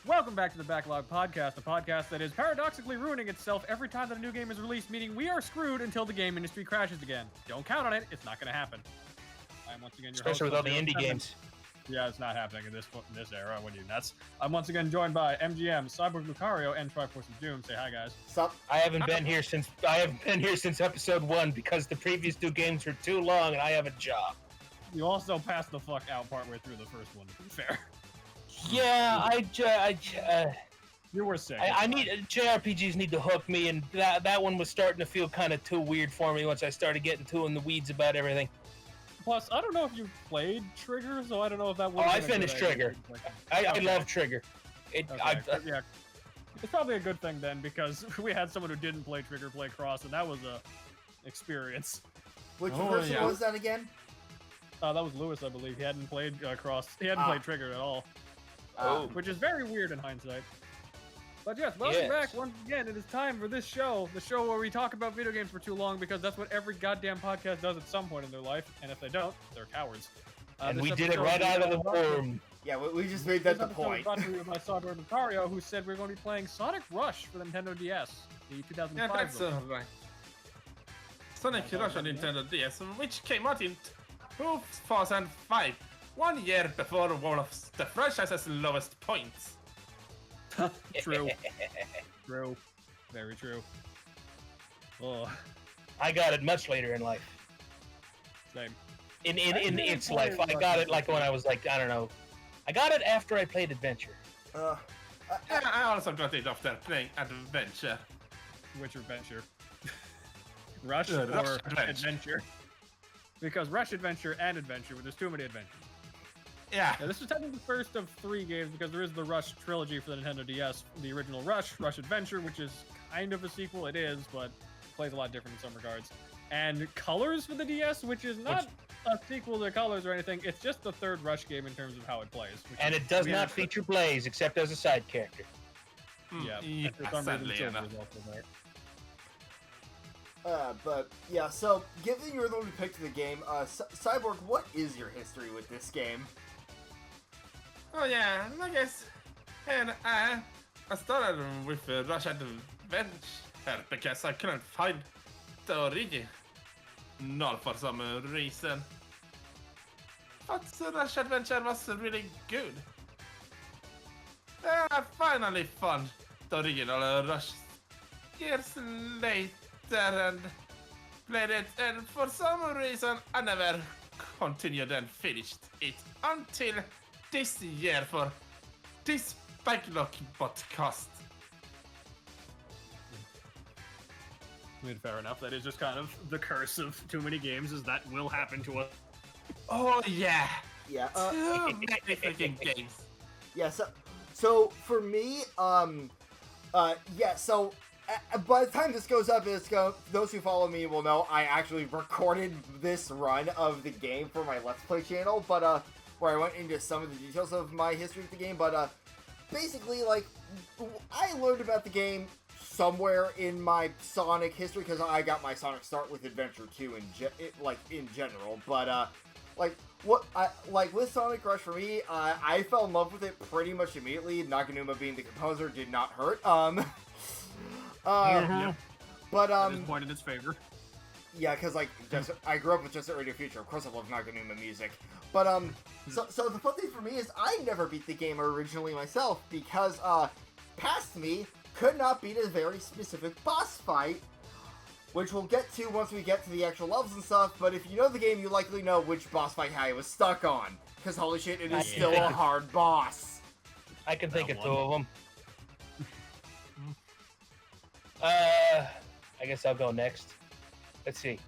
Welcome back to the Backlog podcast, a podcast that is paradoxically ruining itself every time that a new game is released, meaning we are screwed until the game industry crashes again. Don't count on it, it's not going to happen. I'm once again your Especially with all the indie games. Yeah, it's not happening in this era. What are you, nuts? I'm once again joined by MGM, Cyborg Lucario, and Triforce of Doom. Say hi, guys. Sup? I haven't been here since episode 1 because the previous 2 games were too long and I have a job. You also passed the fuck out partway through the first one, to be fair. Yeah, You were sick. I need JRPGs need to hook me, and that one was starting to feel kind of too weird for me once I started getting too in the weeds about everything. Plus, I don't know if you played Trigger, so I don't know if that would. Oh, I finished Trigger. I love Trigger. Yeah, it's probably a good thing then, because we had someone who didn't play Trigger play Cross, and that was a experience. Which version was that again? That was Lewis, I believe. He hadn't played Cross. He hadn't played Trigger at all. Which is very weird in hindsight. But yes, welcome back once again. It is time for this show, the show where we talk about video games for too long, because that's what every goddamn podcast does at some point in their life. And if they don't, they're cowards. And we did it right out of the womb. Yeah, we just made that the point. Brought to you by Cyborg Lucario, who said we're going to be playing Sonic Rush for the Nintendo DS, the 2005 Yeah, that's right. Sonic Rush on Nintendo DS, which came out in 2005, 1 year before one of the franchise's lowest points. True. True. Very true. Oh. I got it much later in life. Same. In its life, I got it like when I was like, I don't know. I got it after I played Adventure. I also got it after playing Adventure. Which Adventure? Rush Rush or Adventure. Adventure? Because Rush Adventure and Adventure, but there's too many adventures. Yeah. Now, this is technically the first of 3 games because there is the Rush trilogy for the Nintendo DS. The original Rush, Rush Adventure, which is kind of a sequel. It is, but plays a lot different in some regards. And Colors for the DS, which is not a sequel to Colors or anything. It's just the 3rd Rush game in terms of how it plays. And it does not feature Blaze, except as a side character. Yeah, for some reason, sadly Silver enough. is also there. But yeah, so given you're the one who picked the game, Cyborg, what is your history with this game? Oh yeah, I guess. And I started with Rush Adventure because I couldn't find the original for some reason. But Rush Adventure was really good. I finally found the original Rush years later and played it, and for some reason I never continued and finished it until this year for this Backlog podcast. I mean, fair enough. That is just kind of the curse of too many games, is that will happen to us. Oh yeah, Yeah. too many freaking games. Yeah. So for me, yeah. So by the time this goes up, those who follow me will know I actually recorded this run of the game for my Let's Play channel, but where I went into some of the details of my history with the game. But basically, like, I learned about the game somewhere in my Sonic history because I got my Sonic start with Adventure 2 in general. But with Sonic Rush for me, I fell in love with it pretty much immediately. Naganuma being the composer did not hurt. Yep. But That is point in its favor. yeah, because like I grew up with Jet Set Radio Future. Of course, I love Naganuma music. But so the fun thing for me is I never beat the game originally myself because past me could not beat a very specific boss fight, which we'll get to once we get to the actual levels and stuff. But if you know the game, you likely know which boss fight I was stuck on. Because holy shit, it is still a hard boss. I can think of 2 of them. I guess I'll go next. Let's see.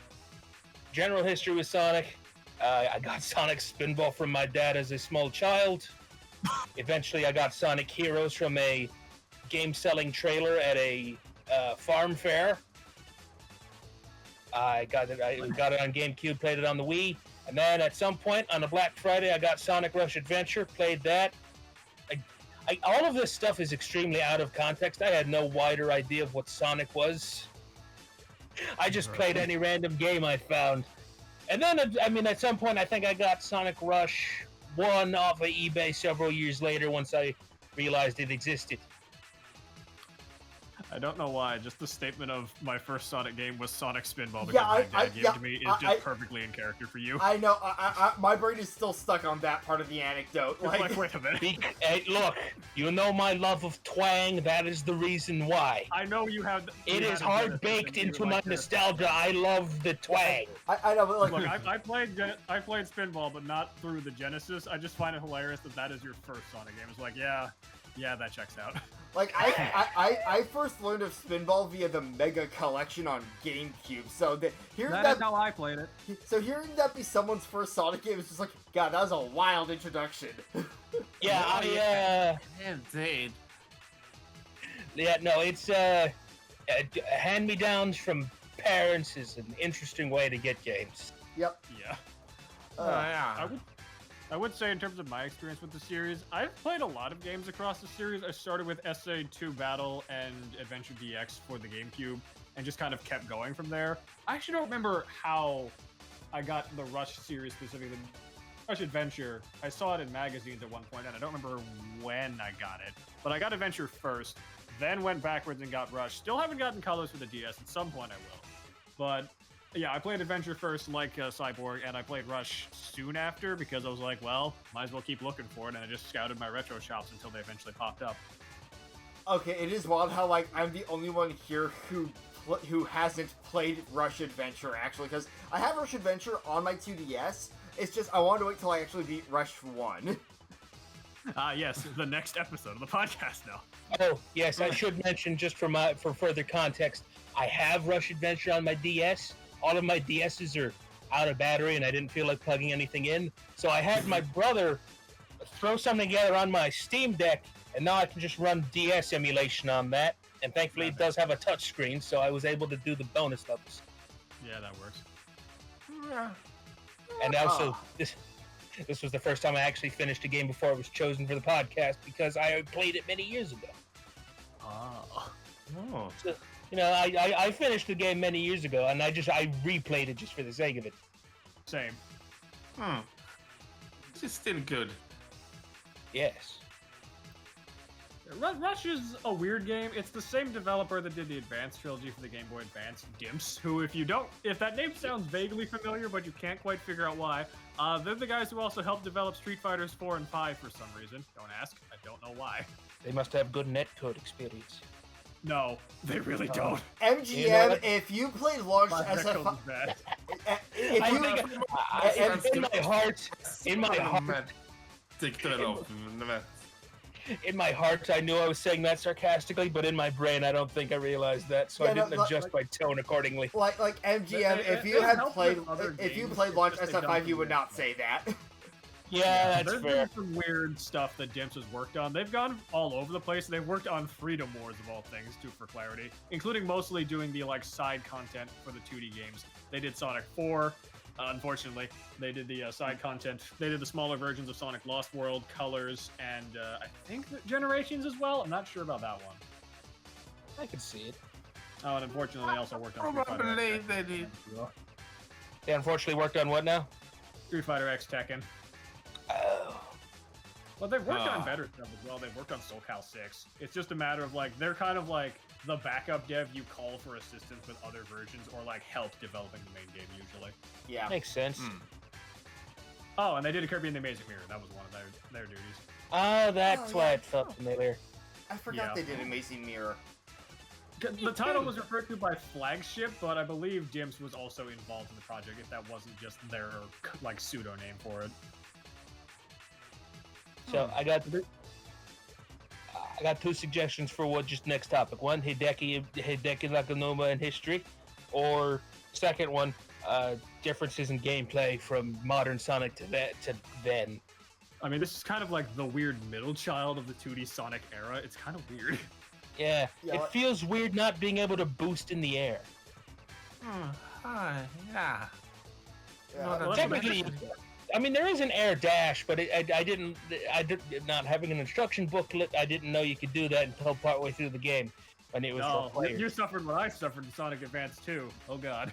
General history with Sonic. I got Sonic Spinball from my dad as a small child. Eventually, I got Sonic Heroes from a game-selling trailer at a farm fair. I got it on GameCube, played it on the Wii, and then at some point on a Black Friday, I got Sonic Rush Adventure, played that. All of this stuff is extremely out of context. I had no wider idea of what Sonic was. I just played any random game I found. And then, at some point, I think I got Sonic Rush 1 off of eBay several years later once I realized it existed. I don't know why. Just the statement of my first Sonic game was Sonic Spinball because Yeah, my dad gave it to me is just perfectly in character for you. I know. My brain is still stuck on that part of the anecdote. Like, wait a minute. Hey, look, you know my love of twang. That is the reason why. I know you have. It is hard baked into my nostalgia. I love the twang. I know, but like, look, I played Spinball, but not through the Genesis. I just find it hilarious that is your first Sonic game. It's like, yeah, that checks out. Like, I first learned of Spinball via the Mega Collection on GameCube, so hearing That's how I played it. So hearing that be someone's first Sonic game is just like, God, that was a wild introduction. Yeah, Indeed. Yeah, no, it's hand-me-downs from parents is an interesting way to get games. Yep. Yeah. Yeah. I would say in terms of my experience with the series, I've played a lot of games across the series. I started with SA2 Battle and Adventure DX for the GameCube and just kind of kept going from there. I actually don't remember how I got the Rush series specifically. Rush Adventure, I saw it in magazines at one point, and I don't remember when I got it. But I got Adventure first, then went backwards and got Rush. Still haven't gotten Colors for the DS. At some point I will. But yeah, I played Adventure first like Cyborg, and I played Rush soon after because I was like, well, might as well keep looking for it, and I just scouted my retro shops until they eventually popped up. Okay, it is wild how, like, I'm the only one here who hasn't played Rush Adventure, actually, because I have Rush Adventure on my 2DS. It's just, I wanted to wait till I actually beat Rush 1. Yes, the next episode of the podcast now. Oh, yes, I should mention, just for further context, I have Rush Adventure on my DS. All of my DSs are out of battery, and I didn't feel like plugging anything in. So I had my brother throw something together on my Steam Deck, and now I can just run DS emulation on that. And thankfully, it does have a touch screen, so I was able to do the bonus levels. Yeah, that works. Yeah. And also, this was the first time I actually finished a game before it was chosen for the podcast, because I played it many years ago. Oh. So, you know, I finished the game many years ago, and I replayed it just for the sake of it. Same. This is still good. Yes. Rush is a weird game. It's the same developer that did the Advance trilogy for the Game Boy Advance, Dimps, who if that name sounds vaguely familiar, but you can't quite figure out why, they're the guys who also helped develop Street Fighters 4 and 5 for some reason. Don't ask. I don't know why. They must have good netcode experience. No, they really don't. MGM, You know what? if you played Launch SF5... In my heart, in my heart, I knew I was saying that sarcastically, but in my brain, I don't think I realized that, so I didn't adjust my tone accordingly. Like MGM, if you played Launch SF5, you would not say that. Yeah, that's There's fair. been some weird stuff that Dimps has worked on. They've gone all over the place. They've worked on Freedom Wars of all things, too, for clarity, including mostly doing the side content for the 2D games. They did Sonic 4. Unfortunately, they did the side content. They did the smaller versions of Sonic Lost World, Colors, and I think Generations as well. I'm not sure about that one. I can see it. Oh, and unfortunately, they also worked on Street Fighter Probably X. they did. They unfortunately worked on what now? Street Fighter X Tekken. Oh. Well, they've worked on better stuff as well. They've worked on SoulCal 6. It's just a matter of they're kind of the backup dev you call for assistance with other versions or help developing the main game usually. Yeah. Makes sense. Oh, and they did a Kirby and the Amazing Mirror. That was one of their duties. Oh, that's why it felt familiar. I forgot they did Amazing Mirror. The title was referred to by Flagship, but I believe Dimps was also involved in the project if that wasn't just their pseudo name for it. So I got two suggestions for just next topic. One, Hideki Nakanuma and history, or second one, differences in gameplay from modern Sonic to then. I mean, this is kind of the weird middle child of the 2D Sonic era. It's kind of weird. Yeah, it feels weird not being able to boost in the air. Yeah. Technically, I mean, there is an air dash, but I didn't not having an instruction booklet. I didn't know you could do that until partway through the game, when it was for players. You suffered what I suffered in Sonic Advance 2. Oh god.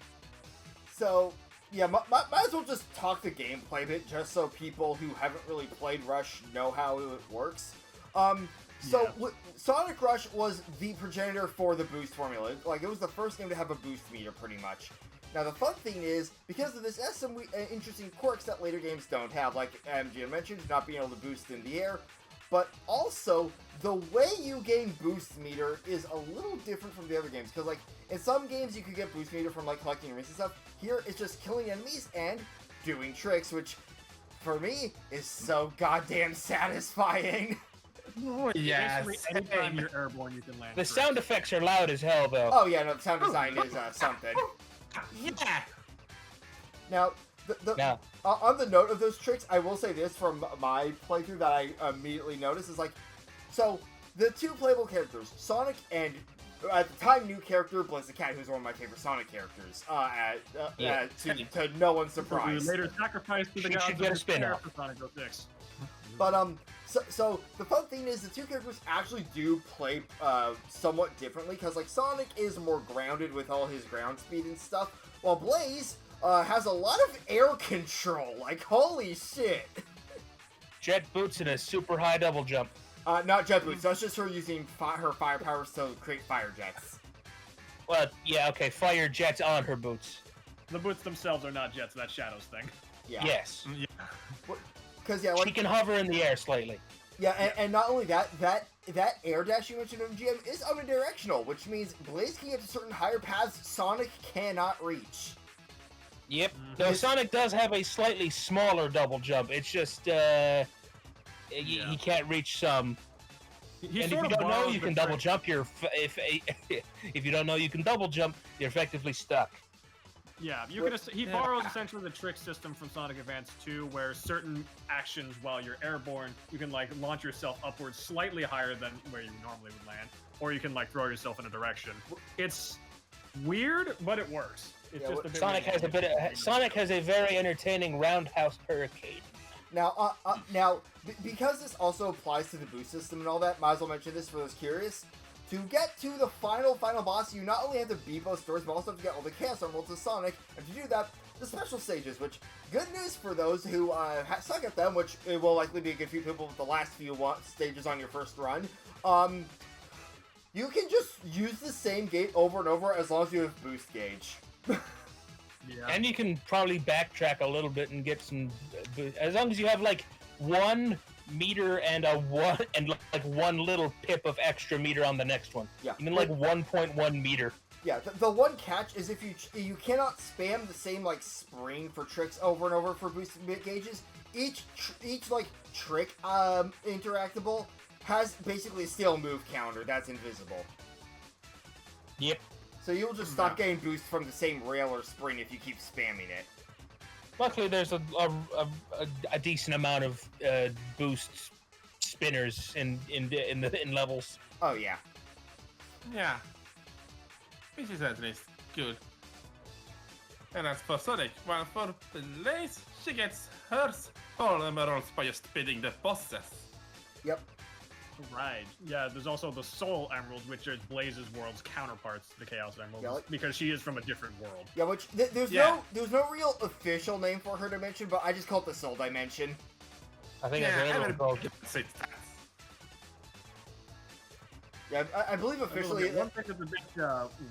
So yeah, might as well just talk the gameplay a bit, just so people who haven't really played Rush know how it works. Sonic Rush was the progenitor for the boost formula. Like, it was the first game to have a boost meter, pretty much. Now, the fun thing is, because of this, it has some interesting quirks that later games don't have, like MGM mentioned, not being able to boost in the air. But also, the way you gain boost meter is a little different from the other games. Because, like, in some games you could get boost meter from, like, collecting rings and stuff. Here, it's just killing enemies and doing tricks, which, for me, is so goddamn satisfying. Oh, yeah. Basically, anytime you're airborne, you can land. The sound effects are loud as hell, though. Oh, yeah, no, the sound design is something. Yeah. Now, on the note of those tricks, I will say this from my playthrough that I immediately noticed is, like, so, the two playable characters, Sonic and, at the time, new character, Blaze the Cat, who's one of my favorite Sonic characters, to no one's surprise. Later sacrificed to the gods should get a spin-off. for Sonic 06. But, so the fun thing is the two characters actually do play somewhat differently, because, like, Sonic is more grounded with all his ground speed and stuff, while Blaze has a lot of air control. Like, holy shit. Jet boots and a super high double jump. Not jet boots. That's just her using her fire powers to create fire jets. Well, yeah, okay, fire jets on her boots. The boots themselves are not jets, that's Shadow's thing. Yeah. Yes. Yeah. Because, yeah, like... She can hover in the air slightly. Yeah, and not only that air dash you mentioned in GM is omnidirectional, which means Blaze can get to certain higher paths Sonic cannot reach. Yep. Though Sonic does have a slightly smaller double jump. It's just, he can't reach some. And if you don't know you can double jump, if you don't know you can double jump, you're effectively stuck. Yeah, he borrows essentially the trick system from Sonic Advance 2, where certain actions while you're airborne, you can, like, launch yourself upwards slightly higher than where you normally would land, or you can, like, throw yourself in a direction. It's weird, but it works. It's just a bit Sonic has a very entertaining roundhouse hurricane. Now, because this also applies to the boost system and all that, might as well mention this for those curious. To get to the final boss, you not only have to beat both stories, but also have to get all the Chaos Emeralds to Sonic, and to do that, the special stages, which, good news for those who suck at them, which it will likely be a good few people with the last few stages on your first run, you can just use the same gate over and over as long as you have boost gauge. Yeah. And you can probably backtrack a little bit and get some, as long as you have, like, 1 meter and one little pip of extra meter on the next one. Yeah. You mean like 1.1 meter. Yeah, the one catch is if you cannot spam the same, like, spring for tricks over and over for boosted gauges. Each like trick interactable has basically a steel move counter that's invisible. Yep. So you'll just stop getting boosts from the same rail or spring if you keep spamming it. Luckily, there's a decent amount of boost spinners in levels. Oh yeah. Yeah. Which is at least good. And as for Sonic, while for Blaze, she gets hers all emeralds by just beating the bosses. Yep. Right. Yeah, there's also the Soul Emeralds, which is Blaze's world's counterparts to the Chaos Emeralds, Yeah, because she is from a different world. Yeah, which there's no real official name for her dimension, but I just call it the Soul Dimension. I think that's what it's called. Yeah, I believe officially. One thing that's a bit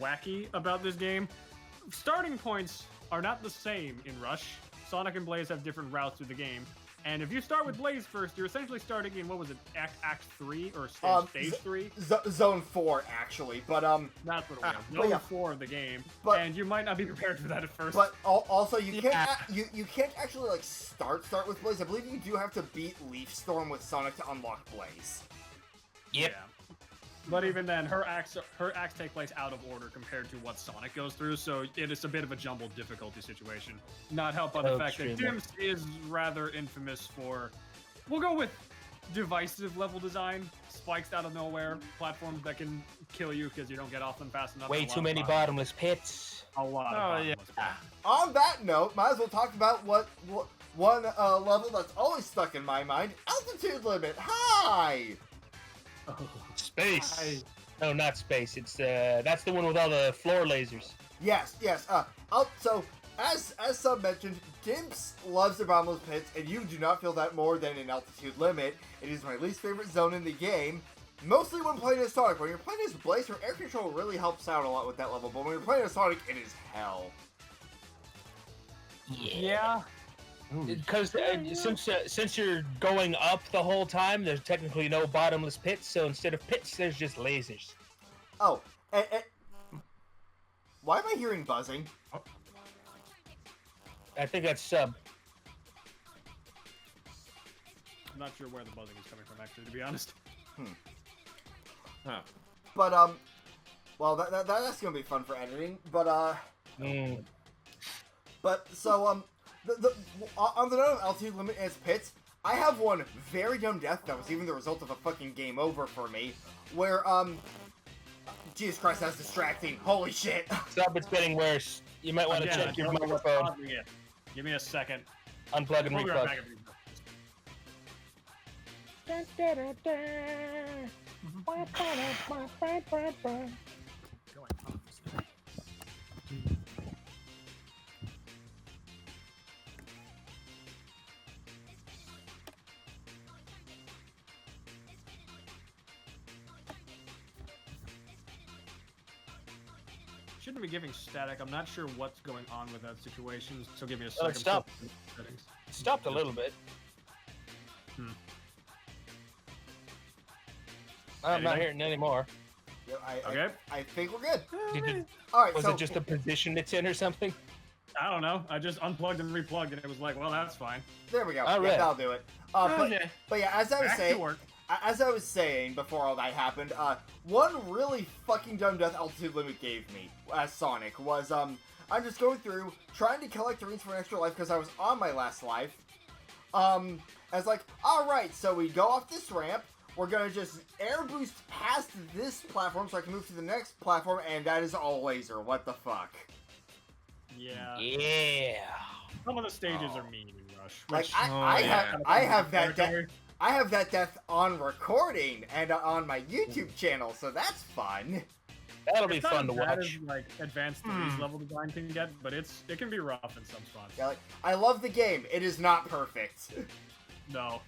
wacky about this game: starting points are not the same in Rush. Sonic and Blaze have different routes through the game. And if you start with Blaze first, you're essentially starting in, what was it, Act 3 or Stage 3? Zone 4, actually, but That's what it was. Zone 4 of the game, and you might not be prepared for that at first. But also, you can't you can't actually, like, start with Blaze. I believe you do have to beat Leaf Storm with Sonic to unlock Blaze. Yep. Yeah. But even then, her acts take place out of order compared to what Sonic goes through, so it is a bit of a jumbled difficulty situation. Not helped by the fact that Dimps is rather infamous for, we'll go with divisive level design, spikes out of nowhere, platforms that can kill you because you don't get off them fast enough. Way too many bottomless pits. A lot of bottomless pits. On that note, might as well talk about one level that's always stuck in my mind: altitude limit. Hi. Space. No, not space. It's that's the one with all the floor lasers. Yes. So as Sub mentioned, Dimps loves the bottomless pits, and you do not feel that more than in Altitude Limit. It is my least favorite zone in the game. Mostly when playing as Sonic. When you're playing as Blazer, air control really helps out a lot with that level, but when you're playing as Sonic, it is hell. Yeah. Because since you're going up the whole time, there's technically no bottomless pits, so instead of pits, there's just lasers. Oh, and why am I hearing buzzing? I think that's Sub. I'm not sure where the buzzing is coming from, actually, to be honest. Huh. But, well, that's gonna be fun for editing, but, But, so, on the note of Altitude Limit and its pits, I have one very dumb death that was even the result of a fucking game over for me, where, Jesus Christ, that's distracting. Holy shit. Sub, it's getting worse. You might want to check your microphone. Give me a second. Unplug and We'll be right replug. back. Shouldn't be giving static. I'm not sure what's going on with that situation, so give me a second. it stopped. It stopped a little bit. I'm not hearing anymore. Yeah, Okay. I think we're good. Did Alright, was so... it just the position it's in or something? I don't know. I just unplugged and replugged, and it was like, well, that's fine. There we go. All Yeah, right. that'll do it. Okay. But yeah, as I was Back to saying... work. As I was saying before all that happened, one really fucking dumb death Altitude Limit gave me as Sonic was, I'm just going through, trying to collect the rings for an extra life because I was on my last life. I was like, alright, so we go off this ramp, we're gonna just air boost past this platform so I can move to the next platform, and that is all laser. What the fuck? Yeah. Yeah. Some of the stages are mean in Rush. Like, Which, I have that territory. I have that death on recording and on my YouTube channel, so that's fun. That'll be It's not fun to as bad watch. as, like advanced disease level design can get, but it can be rough in some spots. Yeah, like, I love the game. It is not perfect. No.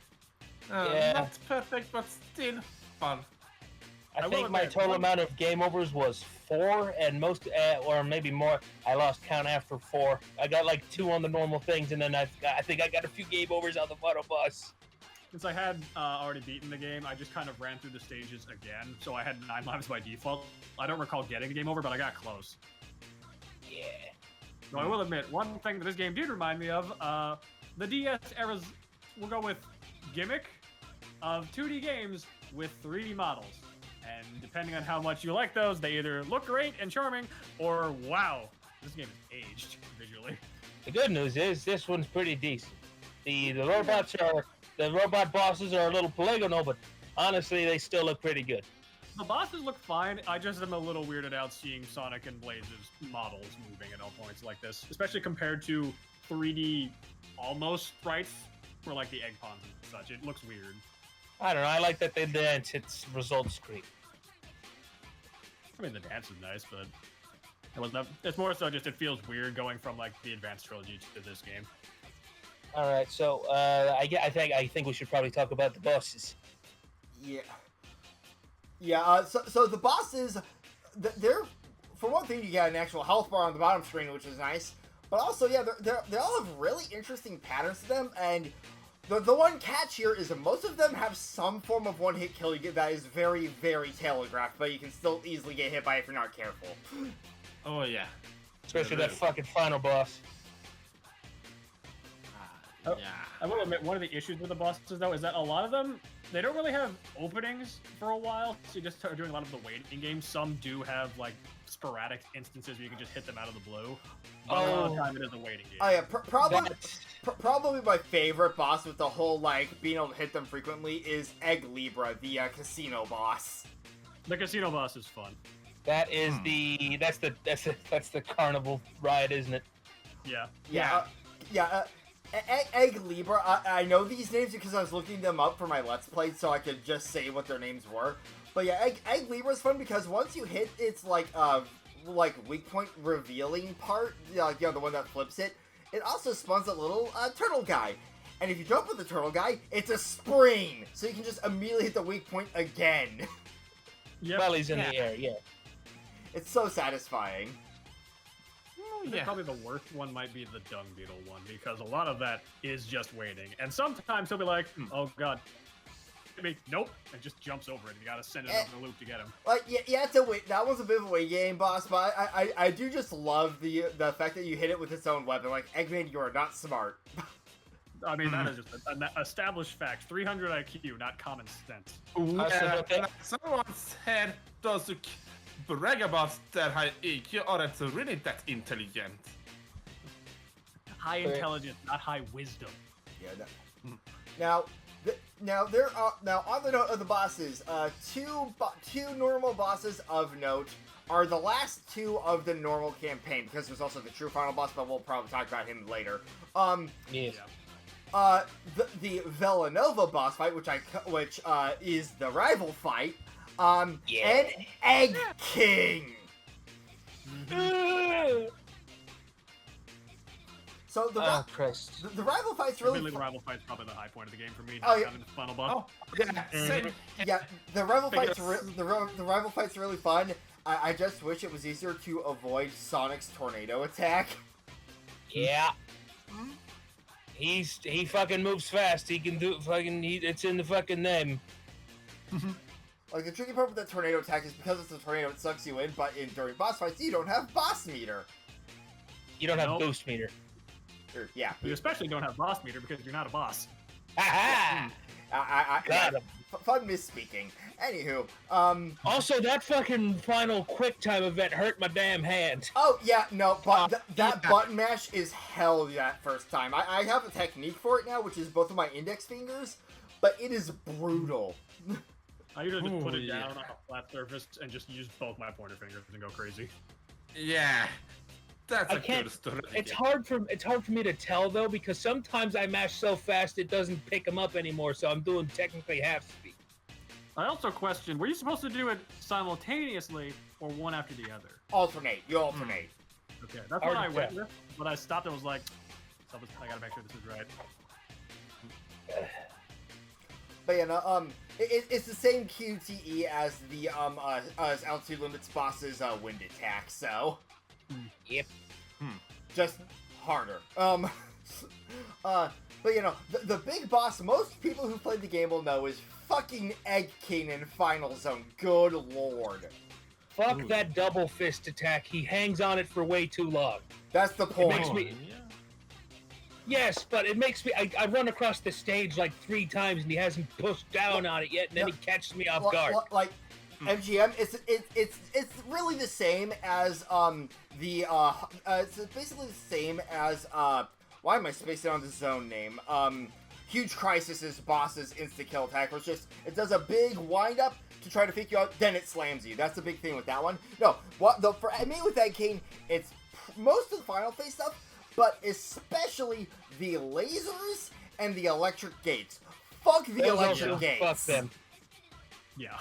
Yeah. Not perfect, but still fun. I will think my admit, total one- amount of game overs was 4, and most, or maybe more, I lost count after 4. I got like 2 on the normal things, and then I think I got a few game overs on the photo bus. Since I had already beaten the game, I just kind of ran through the stages again, so I had 9 lives by default. I don't recall getting a game over, but I got close. Yeah. So I will admit, one thing that this game did remind me of, the DS era's, we'll go with, gimmick of 2D games with 3D models. And depending on how much you like those, they either look great and charming, or wow, this game is aged visually. The good news is this one's pretty decent. The robot bosses are a little polygonal, but honestly, they still look pretty good. The bosses look fine. I just am a little weirded out seeing Sonic and Blaze's models moving at all points like this, especially compared to 3D almost sprites for like the egg ponds and such. It looks weird. I don't know. I like that they dance. Its results great. I mean, the dance is nice, but it wasn't. It's more so just it feels weird going from like the Advanced trilogy to this game. All right, so I think we should probably talk about the bosses. Yeah. Yeah, so the bosses, they're, for one thing, you get an actual health bar on the bottom screen, which is nice. But also, yeah, they all have really interesting patterns to them, and the one catch here is that most of them have some form of one-hit kill you get that is very, very telegraphed, but you can still easily get hit by it if you're not careful. Oh yeah. Especially that fucking final boss. Oh, Yeah. I will admit, one of the issues with the bosses, though, is that a lot of them, they don't really have openings for a while, so you just start doing a lot of the waiting games. Some do have, like, sporadic instances where you can just hit them out of the blue. But a lot of the time it is a waiting game. Oh yeah, That's- probably my favorite boss with the whole, like, being able to hit them frequently is Egg Libra, the casino boss. The casino boss is fun. That is that's the carnival ride, isn't it? Yeah. Egg Libra, I know these names because I was looking them up for my Let's Play so I could just say what their names were. But yeah, Egg Libra is fun because once you hit its, like, like weak point revealing part, like the one that flips it, it also spawns a little turtle guy. And if you jump with the turtle guy, it's a spring, so you can just immediately hit the weak point again. Yep. Belly's in the air, yeah. It's so satisfying. I think probably the worst one might be the dung beetle one, because a lot of that is just waiting. And sometimes he'll be like, oh god, nope, and just jumps over it. You gotta send it up the loop to get him. Like, yeah, it's a wait. That was a bit of a wait game boss, but I do just love the fact that you hit it with its own weapon. Like, Eggman, you are not smart. I mean, that is just an established fact. 300 IQ, not common sense. Someone said those who brag about their high EQ aren't really that intelligent. High intelligence, not high wisdom. Yeah. Now there are on the note of the bosses, two normal bosses of note are the last two of the normal campaign, because there's also the true final boss, but we'll probably talk about him later. Yeah. The Villanova boss fight, which is the rival fight, and Egg King. So the rival fight's really the rival fight's probably the high point of the game for me. Oh, yeah. The final boss. Yeah, the rival fight's really fun. I just wish it was easier to avoid Sonic's tornado attack. Yeah. He fucking moves fast. He can do it's in the fucking name. Like, the tricky part with that tornado attack is because it's a tornado, it sucks you in, but during boss fights, you don't have boss meter. You don't have boost meter. Yeah. You especially don't have boss meter because you're not a boss. Ha ha! Fun misspeaking. Anywho, Also, that fucking final quick time event hurt my damn hand. Oh, yeah, no, but that button mash is hell that first time. I have a technique for it now, which is both of my index fingers, but it is brutal. I usually just put it down on a flat surface and just use both my pointer fingers and go crazy. Yeah. That's a good story. It's hard for me to tell though, because sometimes I mash so fast it doesn't pick them up anymore, so I'm doing technically half speed. I also question, were you supposed to do it simultaneously or one after the other? Alternate. You alternate. Okay, that's what I went with, but I stopped and was like, I gotta make sure this is right. But yeah, no, it's the same QTE as the as Altitude Limits boss's wind attack, so. Yep. Just harder. But you know, the big boss most people who played the game will know is fucking Egg King in Final Zone. Good lord. Fuck that double fist attack. He hangs on it for way too long. That's the point. It makes me... Yes, but it makes me... I run across the stage like 3 times and he hasn't pushed down on it yet, and then he catches me off guard. Like, MGM, it's really the same as it's basically the same as why am I spacing on the zone name? Huge Crisis's boss's insta kill attack, which it does a big wind up to try to fake you out, then it slams you. That's the big thing with that one. No, for me with that King, it's most of the final phase stuff, but especially the lasers and the electric gates. Fuck the electric gates. Fuck them. Yeah.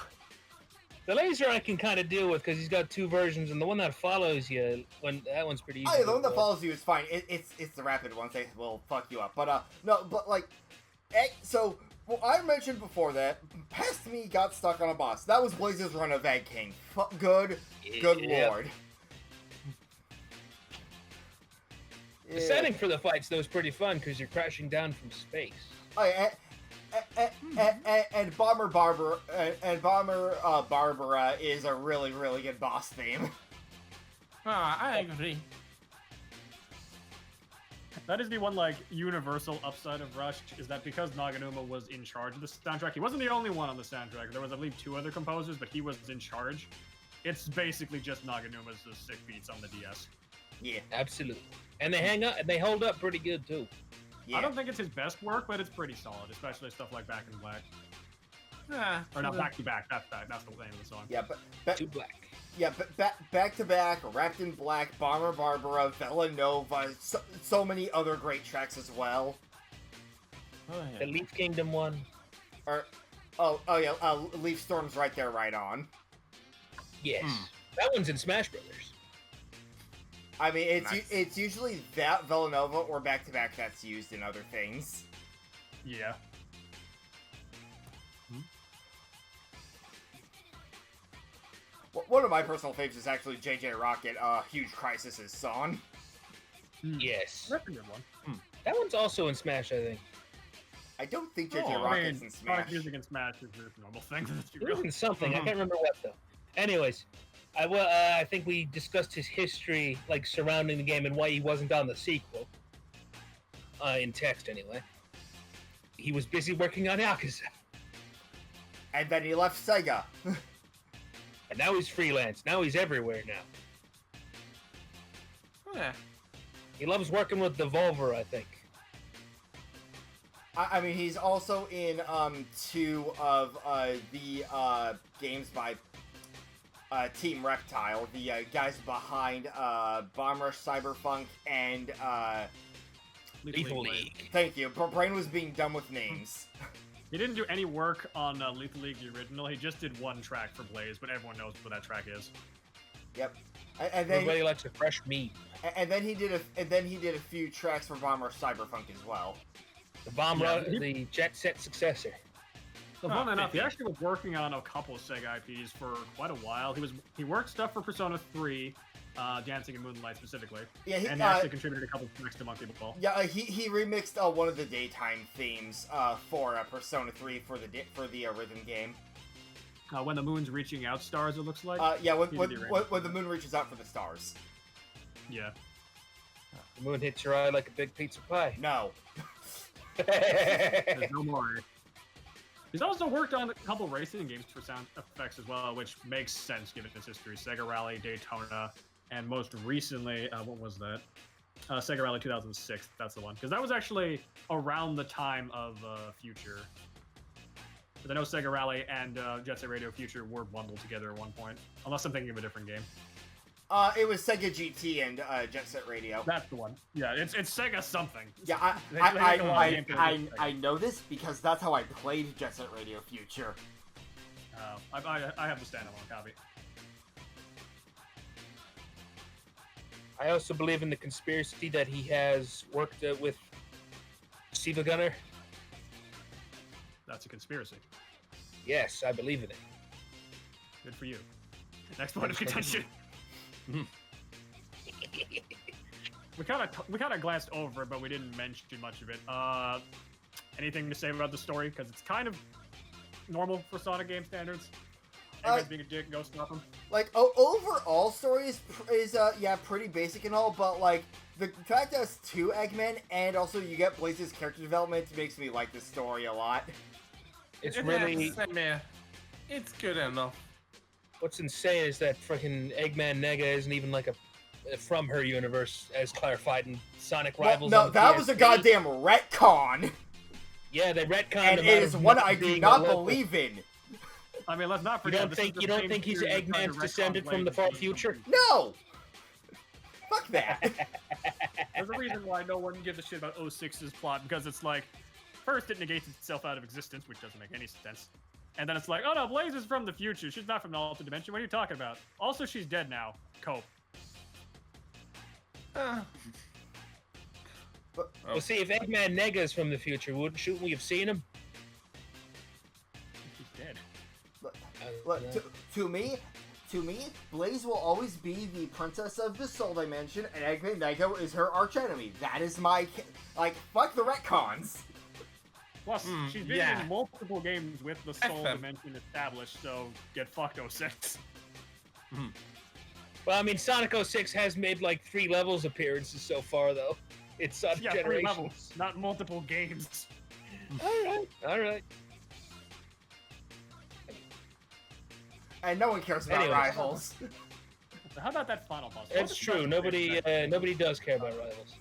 The laser I can kind of deal with because he's got 2 versions, and the one that follows you, that one's pretty easy. Oh yeah, the one that follows you is fine. It's the rapid ones. They will fuck you up. But no, but like, so well, I mentioned before that past me got stuck on a boss. That was Blaze's run of Egg King. Good lord. The setting for the fights though is pretty fun because you're crashing down from space. Oh yeah. And Bomber Barbara is a really, really good boss theme. I agree. That is the one, like, universal upside of Rush, is that because Naganuma was in charge of the soundtrack, he wasn't the only one on the soundtrack. There was, I believe, 2 other composers, but he was in charge. It's basically just Naganuma's sick beats on the DS. Yeah. Absolutely. And they hold up pretty good, too. Yeah. I don't think it's his best work, but it's pretty solid, especially stuff like Back in Black. Or not Back to Back. That's the name of the song. Yeah, but to Black. Yeah, but Back to Back, Wrapped in Black, Bomber Barbara, Villanova, so many other great tracks as well. Oh, yeah. The Leaf Kingdom one. Leaf Storm's right there, right on. Yes, that one's in Smash Brothers. I mean, Nice. it's usually that Villanova or back-to-back that's used in other things. Yeah. One of my personal favorites is actually JJ Rocket, Huge Crisis' song. Yes. That's a good one. That one's also in Smash, I think. I don't think JJ I Rocket's mean, in Smash. Sonic music in Smash is just a normal thing. Let's be It was real. in something. I can't remember what, though. Anyways, I think we discussed his history, like, surrounding the game and why he wasn't on the sequel. In text, anyway. He was busy working on Yakuza. And then he left Sega. And now he's freelance. Now he's everywhere now. Yeah. He loves working with Devolver, I think. I mean, he's also in 2 of the games by Team Reptile, the guys behind Bomb Rush, Cyberpunk, and Lethal League. thank you. Brain was being done with names. He didn't do any work on Lethal League the original. He just did one track for Blaze, but everyone knows what that track is. Yep. And then Everybody likes a fresh meat. and then he did a few tracks for Bomb Rush, Cyberpunk as well. The Jet Set successor. So fun enough, he actually was working on a couple of Sega IPs for quite a while. He worked stuff for Persona 3, Dancing in Moonlight specifically, Yeah, and he actually contributed a couple of tracks to Monkey Ball. Yeah, he remixed one of the daytime themes for Persona 3 for the rhythm game. When the moon's reaching out stars, it looks like. Yeah, He did the when the moon reaches out for the stars. Yeah. The moon hits your eye like a big pizza pie. No. There's no more. He's also worked on a couple racing games for sound effects as well, which makes sense given his history. Sega Rally, Daytona, and most recently, what was that? Sega Rally 2006, that's the one. Because that was actually around the time of Future. Because I know Sega Rally and Jet Set Radio Future were bundled together at one point. Unless I'm thinking of a different game. It was Sega GT and Jet Set Radio. That's the one. Yeah, it's Sega something. Yeah, They make a lot of games for Sega. I know this because that's how I played Jet Set Radio Future. I have the standalone copy. I also believe in the conspiracy that he has worked with Siva Gunner. That's a conspiracy. Yes, I believe in it. Good for you. Next point of contention. We kind of glanced over it, but we didn't mention much of it. Anything to say about the story? Because it's kind of normal for Sonic game standards. Eggman's being a dick, go stop him. Like, overall story is yeah, pretty basic and all, but like the fact that it's 2 Eggmen and also you get Blaze's character development makes me like this story a lot. It's really... It's good enough. What's insane is that freaking Eggman Nega isn't even like a from her universe, as clarified in Sonic Rivals. No, on that was a PSP. goddamn retcon, Yeah, they retconned and him it out is of one not I do being not a local. believe in. I mean, let's not You forget. don't this is think the you don't same think he's series that tried to Eggman's retcon descended from the Blaze far in future? No! Fuck that. There's a reason why no one gives a shit about 06's plot, because it's like, first it negates itself out of existence, which doesn't make any sense. And then it's like, oh no, Blaze is from the future. She's not from the alternate dimension. What are you talking about? Also, she's dead now. Cope. Well, see, if Eggman Nega is from the future, shouldn't we have seen him? She's dead. Look, to me, Blaze will always be the princess of the Soul Dimension, and Eggman Nega is her archenemy. That is my... Like, fuck the retcons. Plus, she's been yeah. in multiple games with the Soul FM. Dimension established, so get fucked 06. Well, I mean, Sonic 06 has made like 3 levels appearances so far, though. It's Sonic Yeah, 3 Generations. levels, not multiple games. All right. And no one cares about Anyways. rivals. So how about that final boss? It's true. Nobody does care about rivals.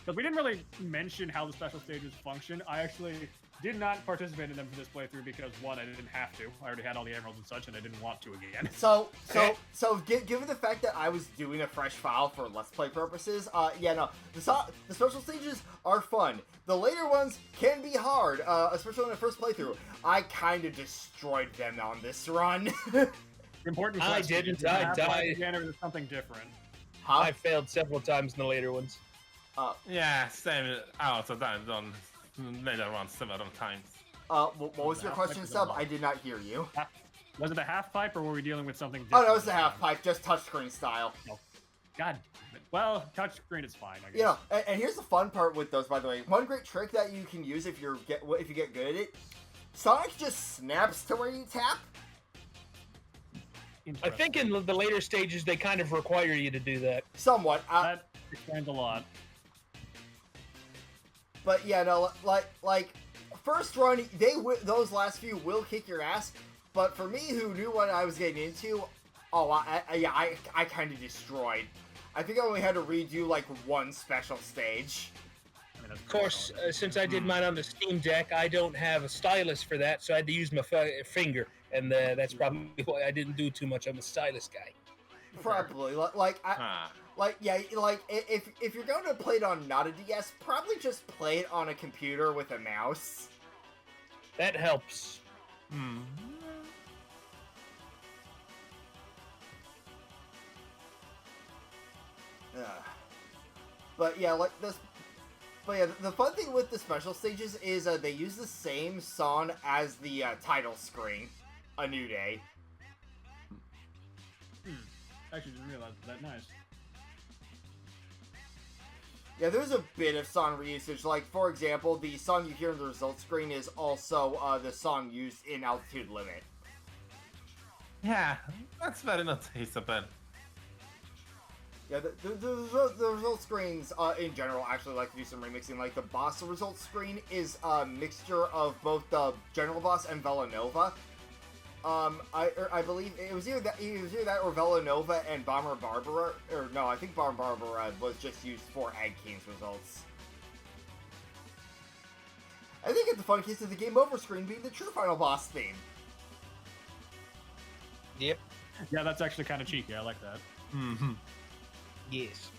Because we didn't really mention how the special stages function. I actually did not participate in them for this playthrough because, one, I didn't have to. I already had all the emeralds and such, and I didn't want to again. So given the fact that I was doing a fresh file for Let's Play purposes, yeah, no, the special stages are fun. The later ones can be hard, especially in the first playthrough. I kind of destroyed them on this run. Important I question. didn't, Did you I have died. life again, or is it something different? Huh? I failed several times in the later ones. Yeah, same. I also died on later on several times. What was your question, Sub? I did not hear you. Was it the half pipe, or were we dealing with something Oh, different? no, it was the this half time? pipe, just touchscreen style. No. God. Well, touchscreen is fine, I guess. Yeah, and here's the fun part with those, by the way. One great trick that you can use if you get good at it, Sonic just snaps to where you tap. I think in the later stages they kind of require you to do that. Somewhat. That explains a lot. But yeah, no, like first run, those last few will kick your ass. But for me, who knew what I was getting into, I kind of destroyed. I think I only had to redo like one special stage. I mean, Of course, since I did mine on the Steam Deck, I don't have a stylus for that, so I had to use my finger, and that's probably why I didn't do too much. I'm a stylus guy. Probably, if you're going to play it on not a DS, probably just play it on a computer with a mouse. That helps. But yeah, like this. But yeah, the fun thing with the special stages is they use the same song as the title screen, A New Day. Actually, didn't realize that. Nice. Yeah, there's a bit of song reusage. Like, for example, the song you hear in the results screen is also the song used in Altitude Limit. Yeah, that's very noticeable. Yeah, the result screens in general actually like to do some remixing. Like the boss result screen is a mixture of both the general boss and Villanova. I believe it was either that or Villanova and Bomber Barbara, or no, I think Bomber Barbara was just used for Egg King's results. I think it's the fun case of the game over screen being the true final boss theme. Yep. Yeah, that's actually kind of cheeky. I like that. Mm-hmm. Yes.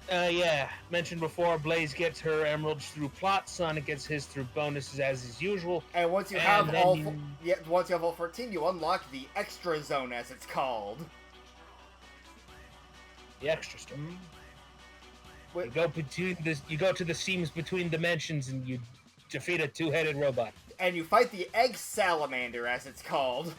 Yeah, mentioned before, Blaze gets her emeralds through plot, Sonic gets his through bonuses as is usual. And once you have once you have all 14, you unlock the extra zone, as it's called. The extra stuff. You go to the seams between dimensions and you defeat a two-headed robot. And you fight the egg salamander, as it's called.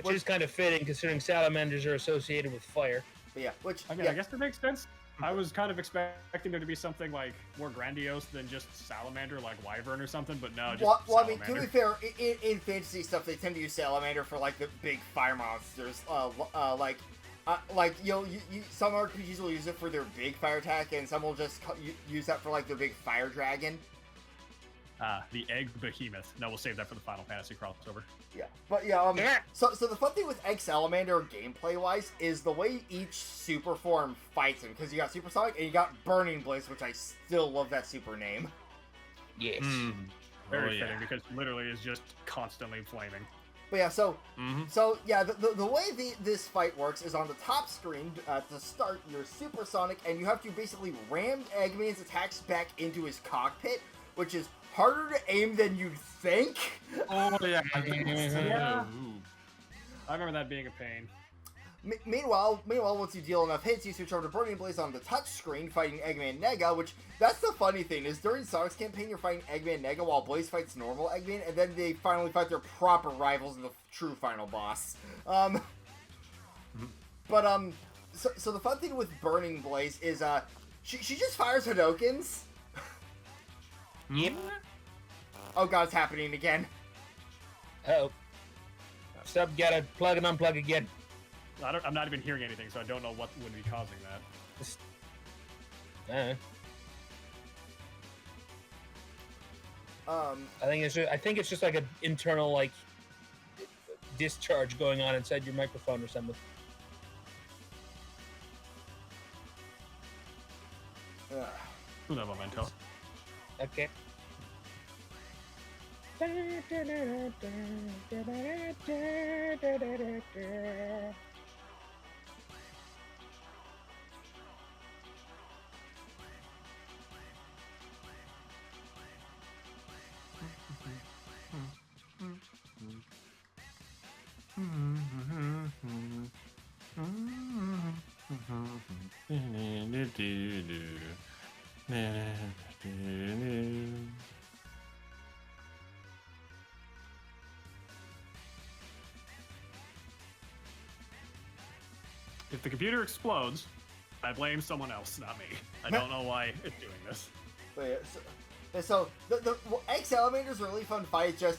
Which is kind of fitting, considering salamanders are associated with fire. But yeah, I mean, I guess that makes sense. I was kind of expecting there to be something like more grandiose than just salamander, like wyvern or something, but no, just well, I mean, salamander. to be fair, in fantasy stuff, they tend to use salamander for like the big fire monsters. Some RPGs will use it for their big fire attack, and some will just use that for like their big fire dragon. The egg behemoth. No, we'll save that for the Final Fantasy crossover. Yeah, but yeah, so the fun thing with Egg Salamander gameplay-wise is the way each super form fights him, because you got Super Sonic and you got Burning Blaze, which I still love that super name. Yes. Very fitting, because literally is just constantly flaming. But yeah, so the way this fight works is on the top screen, to start, you're Super Sonic, and you have to basically ram Eggman's attacks back into his cockpit, which is harder to aim than you'd think. Oh yeah. Yeah. I remember that being a pain. Meanwhile, once you deal enough hits, you switch over to Burning Blaze on the touch screen, fighting Eggman Nega, which, that's the funny thing, is during Sonic's campaign, you're fighting Eggman Nega while Blaze fights normal Eggman, and then they finally fight their proper rivals in the true final boss. So the fun thing with Burning Blaze is, she just fires Hadokens. Yep. Oh god, it's happening again. Uh-oh. Sub, gotta plug and unplug again. I'm not even hearing anything, so I don't know what would be causing that. I think it's just like an internal like discharge going on inside your microphone or something. Una momento. Okay. If the computer explodes, I blame someone else, not me. I don't know why it's doing this. But yeah, so the X Elevator's a really fun fight, just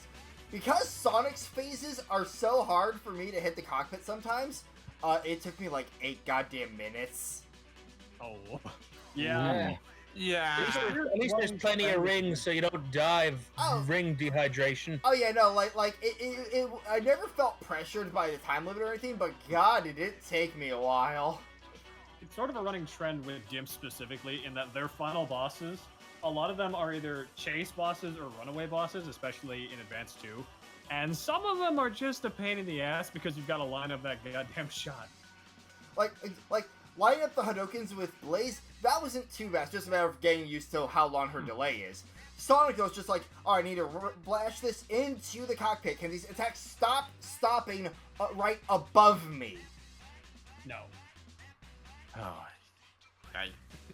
because Sonic's phases are so hard for me to hit the cockpit sometimes. It took me like 8 goddamn minutes. Oh. Yeah. Yeah. At least there's plenty of rings, so you don't die of ring dehydration. Oh yeah, no, I never felt pressured by the time limit or anything, but God, it did take me a while. It's sort of a running trend with GIMP specifically in that their final bosses, a lot of them are either chase bosses or runaway bosses, especially in Advance 2. And some of them are just a pain in the ass because you've got to line up that goddamn shot. Like lining up the Hadokens with Blaze, that wasn't too bad. It's just a matter of getting used to how long her delay is. Sonic was just like, oh, I need to flash this into the cockpit. Can these attacks stop stopping right above me? No. Oh.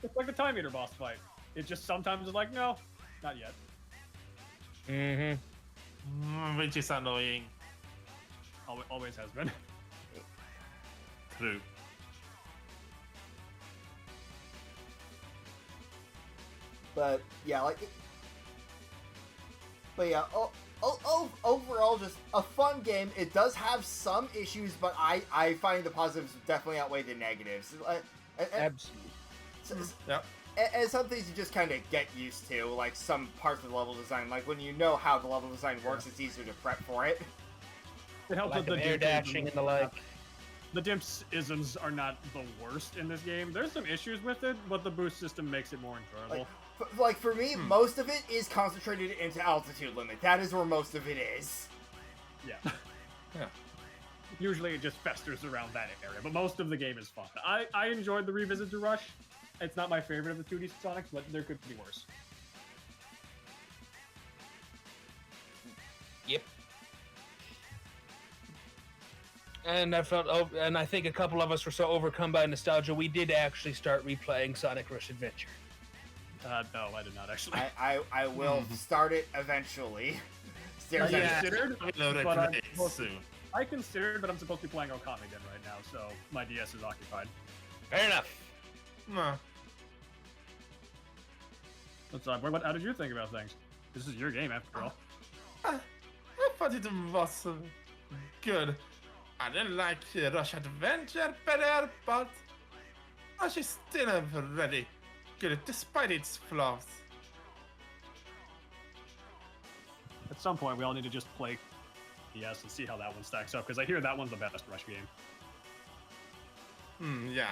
It's like the Time Eater boss fight. It just sometimes is like, no, not yet. Which is annoying. Always has been. True. But yeah, overall, just a fun game. It does have some issues, but I find the positives definitely outweigh the negatives. Absolutely. Yep. And some things you just kind of get used to, like some parts of the level design. Like when you know how the level design works, it's easier to prep for it. It helps Like with the air dashing and the like. The Dimp's isms are not the worst in this game. There's some issues with it, but the boost system makes it more enjoyable. Like for me, most of it is concentrated into altitude limit. That is where most of it is. Yeah. Yeah. Usually it just festers around that area, but most of the game is fun. I enjoyed the revisit to Rush. It's not my favorite of the 2D Sonics, but there could be worse. Yep. And I think a couple of us were so overcome by nostalgia, we did actually start replaying Sonic Rush Adventure. No, I did not actually. I will start it eventually. I Seriously. considered, I considered, but I'm supposed to be playing Okami again right now, so my DS is occupied. Fair enough. No. Let's talk. How did you think about things? This is your game, after all. I thought it was good. I didn't like Rush Adventure better, but Rush is still very good despite its flaws. At some point, we all need to just play DS and see how that one stacks up, because I hear that one's the best Rush game. Yeah.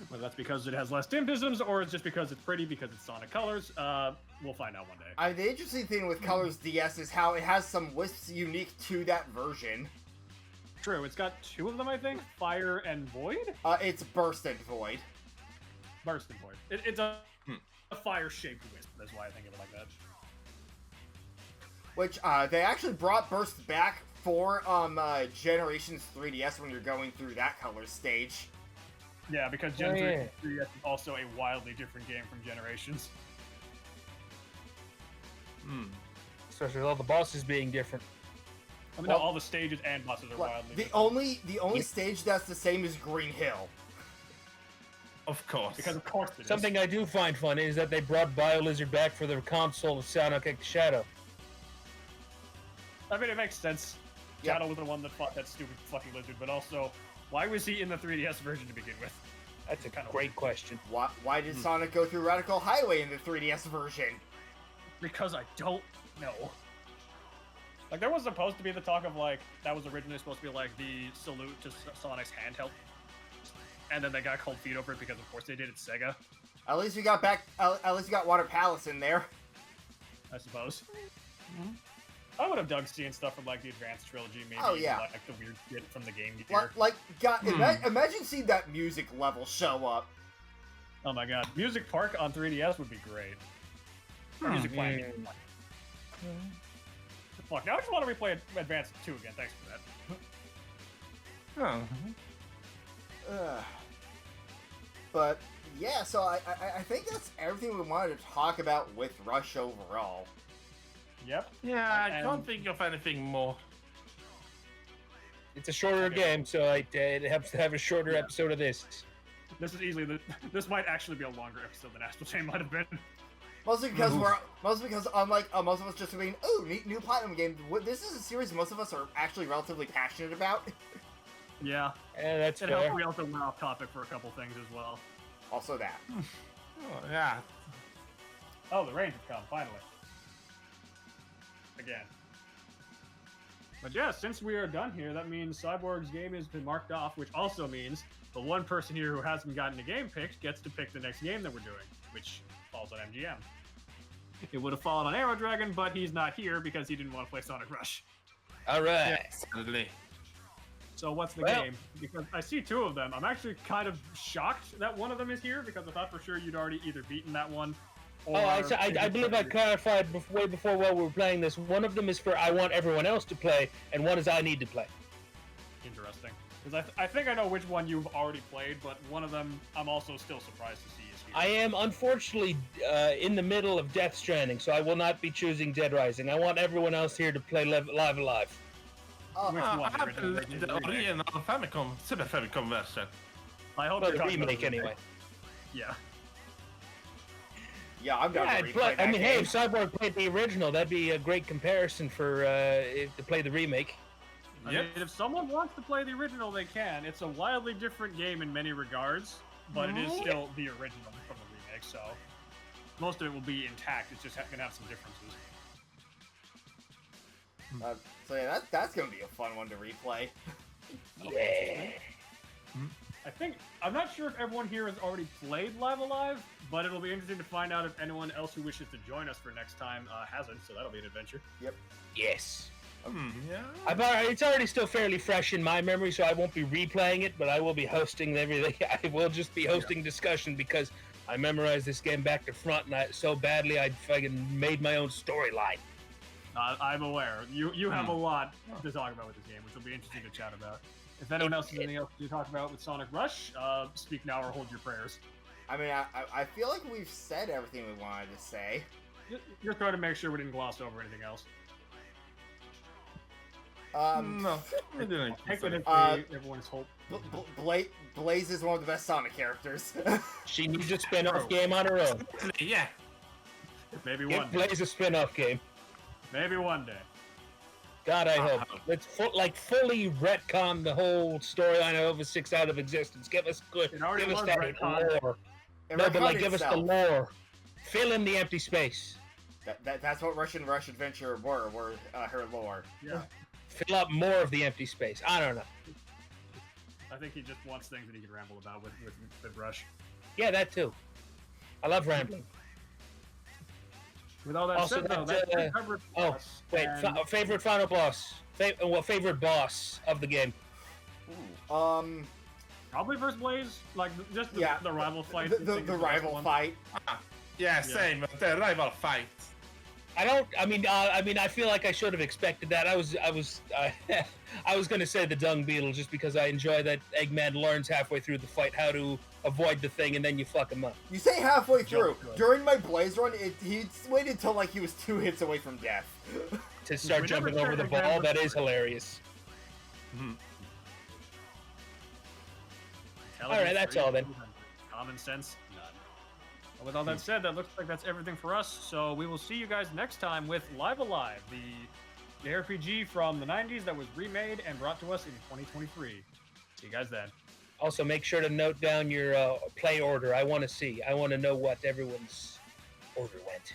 Whether that's because it has less dimpisms, or it's just because it's pretty because it's Sonic Colors, we'll find out one day. The interesting thing with Colors DS is how it has some wisps unique to that version. True, it's got 2 of them, I think, Fire and Void? It's Burst and Void. Burst and Void. It's a fire-shaped wisp, that's why I think of it like that. Which, they actually brought Burst back for, Generations 3DS when you're going through that color stage. Yeah, because Gen 3 is also a wildly different game from Generations. Especially with all the bosses being different. I mean, no, all the stages and bosses are wildly different. The only stage that's the same is Green Hill. Of course. Because of course it is. Something I do find funny is that they brought BioLizard back for the console of Sonic X Shadow. I mean, it makes sense. Yep. Shadow was the one that fought that stupid fucking lizard, but also, why was he in the 3DS version to begin with? That's a great question. Why did Sonic go through Radical Highway in the 3DS version? Because I don't know. Like, there was supposed to be the talk of, like, that was originally supposed to be, like, the salute to Sonic's handheld. And then they got cold feet over it because, of course, they did it Sega. At least we got Water Palace in there. I suppose. I would have dug seeing stuff from, like, the Advanced Trilogy, maybe, like, the weird shit from the Game Gear. Imagine seeing that music level show up. Oh my god. Music Park on 3DS would be great. Music Planet. Fuck, now I just want to replay Advanced 2 again, thanks for that. But yeah, so I think that's everything we wanted to talk about with Rush overall. Yep. Yeah, I can't think of anything more. It's a shorter game, so it helps to have a shorter episode of this. This is easily this might actually be a longer episode than Astral Chain might have been. Mostly because unlike most of us just being new platinum game. This is a series most of us are actually relatively passionate about. Yeah. That's it fair. helped. We also went off topic for a couple things as well. Also that. Oh, yeah. Oh, the rains have come finally. Again. But yeah, since we are done here, that means Cyborg's game has been marked off, which also means the one person here who hasn't gotten a game picked gets to pick the next game that we're doing, which falls on MGM. It would have fallen on Arrow Dragon, but he's not here because he didn't want to play Sonic Rush. All right. Yes, sadly. So what's the game? Because I see two of them. I'm actually kind of shocked that one of them is here because I thought for sure you'd already either beaten that one. Or I believe I clarified way before while we were playing this. One of them is for I want everyone else to play, and one is I need to play. Interesting. Because I think I know which one you've already played, but one of them I'm also still surprised to see is here. I am unfortunately in the middle of Death Stranding, so I will not be choosing Dead Rising. I want everyone else here to play Live Alive. Which one? I have the original Famicom, Super Famicom version. I hope Well, you're the talking about remake anyway. Yeah. Yeah, I'm down to replay that I mean, hey, game. if Cyborg played the original, that'd be a great comparison for to play the remake. I mean, if someone wants to play the original, they can. It's a wildly different game in many regards, but it is still the original from the remake, so most of it will be intact. It's just going to have some differences. So yeah, that's gonna be a fun one to replay. Yeah. I'm not sure if everyone here has already played Live Alive, but it'll be interesting to find out if anyone else who wishes to join us for next time hasn't, so that'll be an adventure. Yep. Yes. Yeah. It's already still fairly fresh in my memory, so I won't be replaying it, but I will be hosting everything. I will just be hosting discussion because I memorized this game back to front, and so badly I fucking made my own storyline. I'm aware. You have a lot to talk about with this game, which will be interesting to chat about. If anyone else has anything else to talk about with Sonic Rush, speak now or hold your prayers. I mean, I feel like we've said everything we wanted to say. Just trying to make sure we didn't gloss over anything else. No, we didn't. Everyone's hope. Blaze is one of the best Sonic characters. She needs a spin-off game on her own. Yeah. Maybe one day. Blaze a spin-off game. Maybe one day. God, I hope. Let's fully retcon the whole storyline of 6 out of existence. Give us good. It already Give us was that retconned. lore. It No, but retconned give us the itself. lore. Fill in the empty space. That's what Rush Adventure were her lore. Yeah. Fill up more of the empty space. I don't know. I think he just wants things that he can ramble about with Rush. Yeah, that too. I love rambling. With all that Also, said, though, that, that's covered Oh, us, wait. and- Favorite final boss. Favorite boss of the game. Probably versus Blaze, like just the rival fight. The rival fight. Yeah, same. The rival fight. I mean, I feel like I should have expected that. I was going to say the Dung Beetle just because I enjoy that Eggman learns halfway through the fight how to avoid the thing and then you fuck him up. You say halfway through. Good. During my Blaze run, he waited until like he was 2 hits away from death. To start We never jumping over the shared Eggman ball, with that the is hilarious. Intelligence, that's all then. Common sense, none. Well, with all that said, that looks like that's everything for us. So we will see you guys next time with Live Alive, the RPG from the 90s that was remade and brought to us in 2023. See you guys then. Also, make sure to note down your play order. I want to know what everyone's order went.